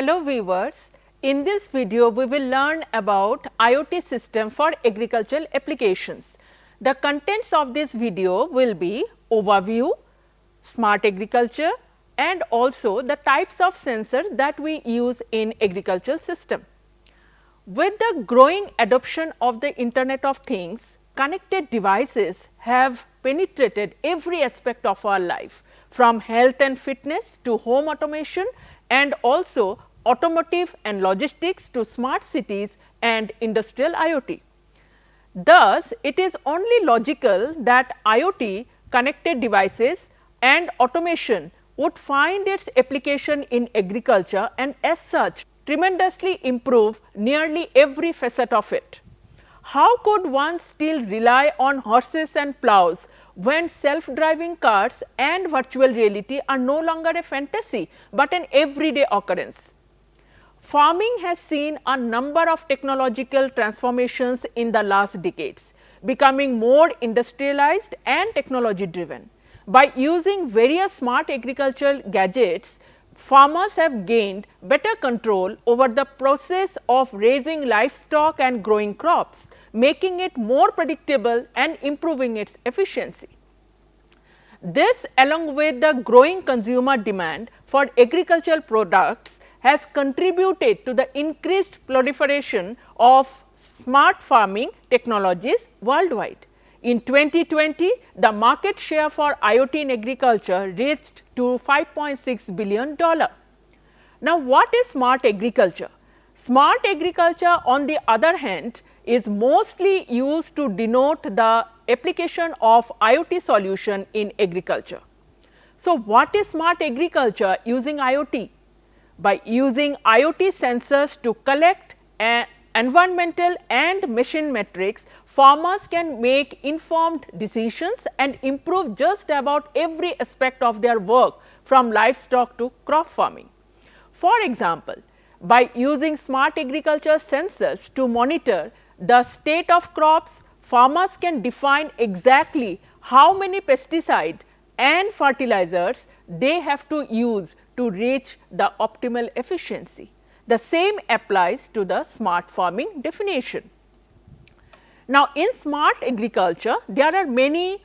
Hello viewers, in this video we will learn about IoT system for agricultural applications. The contents of this video will be overview, smart agriculture and also the types of sensors that we use in agricultural system. With the growing adoption of the Internet of Things, connected devices have penetrated every aspect of our life, from health and fitness to home automation and also automotive and logistics to smart cities and industrial IoT. Thus, it is only logical that IoT, connected devices and automation would find its application in agriculture and as such tremendously improve nearly every facet of it. How could one still rely on horses and plows when self-driving cars and virtual reality are no longer a fantasy, but an everyday occurrence? Farming has seen a number of technological transformations in the last decades, becoming more industrialized and technology driven. By using various smart agricultural gadgets, farmers have gained better control over the process of raising livestock and growing crops, making it more predictable and improving its efficiency. This, along with the growing consumer demand for agricultural products, has contributed to the increased proliferation of smart farming technologies worldwide. In 2020, the market share for IoT in agriculture reached to $5.6 billion. Now, what is smart agriculture? Smart agriculture, on the other hand, is mostly used to denote the application of IoT solution in agriculture. So, what is smart agriculture using IoT? By using IoT sensors to collect environmental and machine metrics, farmers can make informed decisions and improve just about every aspect of their work, from livestock to crop farming. For example, by using smart agriculture sensors to monitor the state of crops, farmers can define exactly how many pesticides and fertilizers they have to use to reach the optimal efficiency. The same applies to the smart farming definition. Now, in smart agriculture, there are many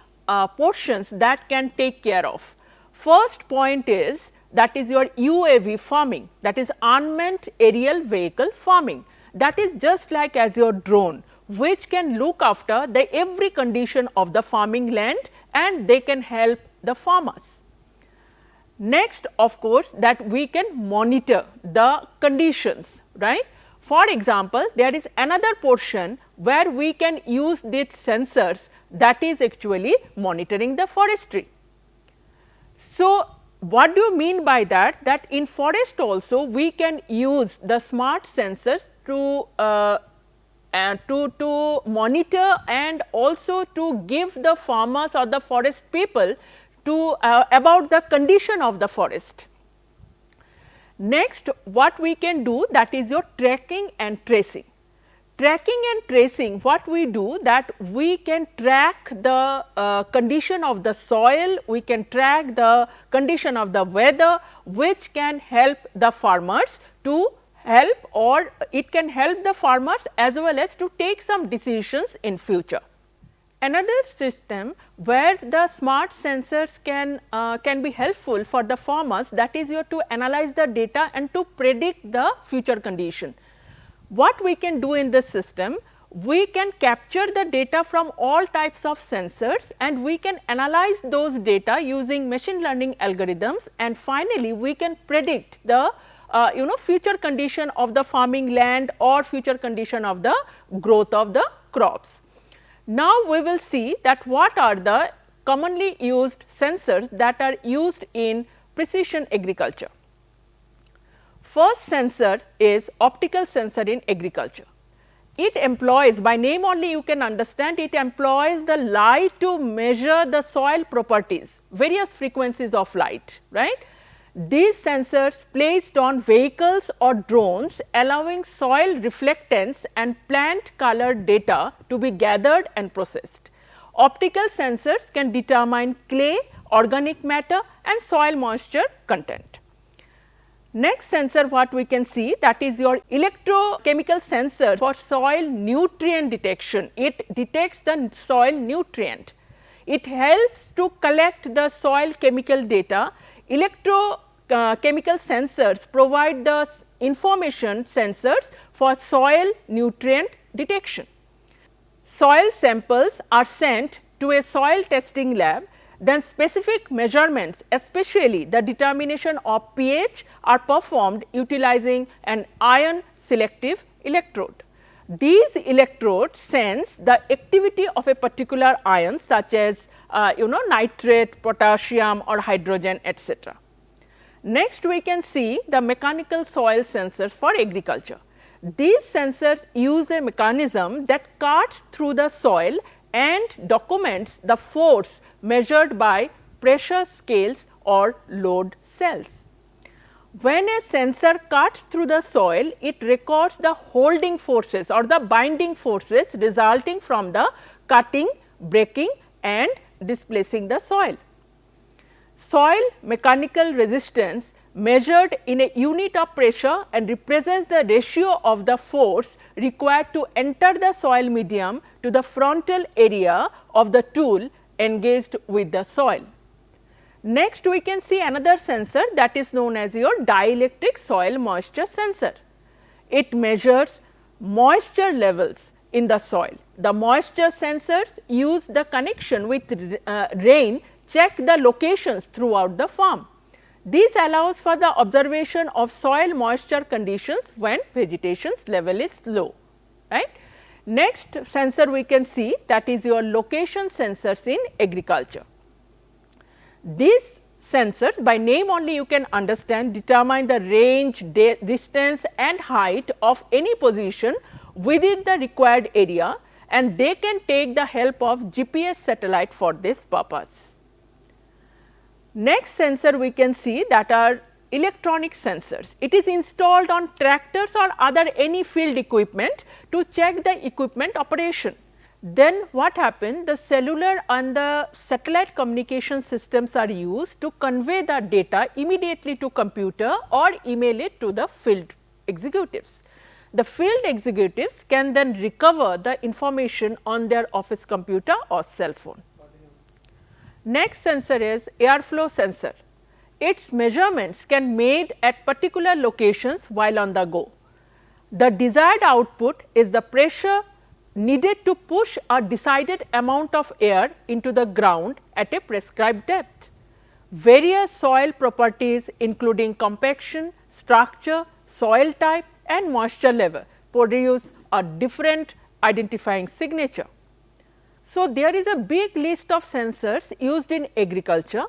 portions that can take care of. First point is that is your UAV farming, that is unmanned aerial vehicle farming. That is just like as your drone, which can look after the every condition of the farming land and they can help the farmers. Next, of course, that we can monitor the conditions, right. For example, there is another portion where we can use these sensors, that is actually monitoring the forestry. So, what do you mean by that? That in forest also we can use the smart sensors to monitor and also to give the farmers or the forest people to about the condition of the forest. Next, what we can do, that is your tracking and tracing. Tracking and tracing, what we do, that we can track the condition of the soil, we can track the condition of the weather, which can help the farmers to help, or it can help the farmers as well as to take some decisions in future. Another system where the smart sensors can be helpful for the farmers, that is to analyze the data and to predict the future condition. What we can do in this system, we can capture the data from all types of sensors and we can analyze those data using machine learning algorithms, and finally we can predict the future condition of the farming land or future condition of the growth of the crops. Now, we will see that what are the commonly used sensors that are used in precision agriculture. First sensor is optical sensor in agriculture. It employs, by name only you can understand, it employs the light to measure the soil properties, various frequencies of light, right. These sensors placed on vehicles or drones, allowing soil reflectance and plant color data to be gathered and processed. Optical sensors can determine clay, organic matter and soil moisture content. Next sensor what we can see, that is your electrochemical sensor for soil nutrient detection. It detects the soil nutrient. It helps to collect the soil chemical data. Electrochemical sensors provide the information sensors for soil nutrient detection. Soil samples are sent to a soil testing lab, then specific measurements, especially the determination of pH, are performed utilizing an ion selective electrode. These electrodes sense the activity of a particular ion such as nitrate, potassium or hydrogen, etc. Next we can see the mechanical soil sensors for agriculture. These sensors use a mechanism that cuts through the soil and documents the force measured by pressure scales or load cells. When a sensor cuts through the soil, it records the holding forces or the binding forces resulting from the cutting, breaking and displacing the soil. Soil mechanical resistance measured in a unit of pressure and represents the ratio of the force required to enter the soil medium to the frontal area of the tool engaged with the soil. Next we can see another sensor, that is known as your dielectric soil moisture sensor. It measures moisture levels in the soil. The moisture sensors use the connection with rain check the locations throughout the farm. This allows for the observation of soil moisture conditions when vegetation's level is low, right. Next sensor we can see, that is your location sensors in agriculture. These sensors, by name only you can understand, determine the range, distance and height of any position within the required area, and they can take the help of GPS satellite for this purpose. Next sensor we can see, that are electronic sensors. It is installed on tractors or other any field equipment to check the equipment operation. Then what happens? The cellular and the satellite communication systems are used to convey the data immediately to computer or email it to the field executives. The field executives can then recover the information on their office computer or cell phone. Next sensor is airflow sensor. Its measurements can made at particular locations while on the go. The desired output is the pressure needed to push a decided amount of air into the ground at a prescribed depth. Various soil properties including compaction, structure, soil type and moisture level produce a different identifying signature. So, there is a big list of sensors used in agriculture,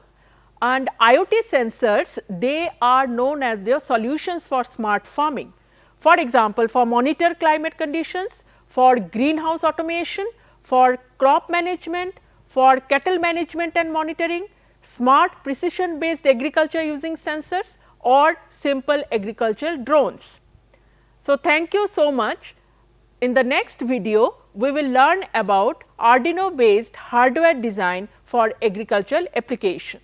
and IoT sensors, they are known as their solutions for smart farming. For example, for monitor climate conditions, for greenhouse automation, for crop management, for cattle management and monitoring, smart precision based agriculture using sensors or simple agricultural drones. So, thank you so much. In the next video, we will learn about Arduino based hardware design for agricultural application.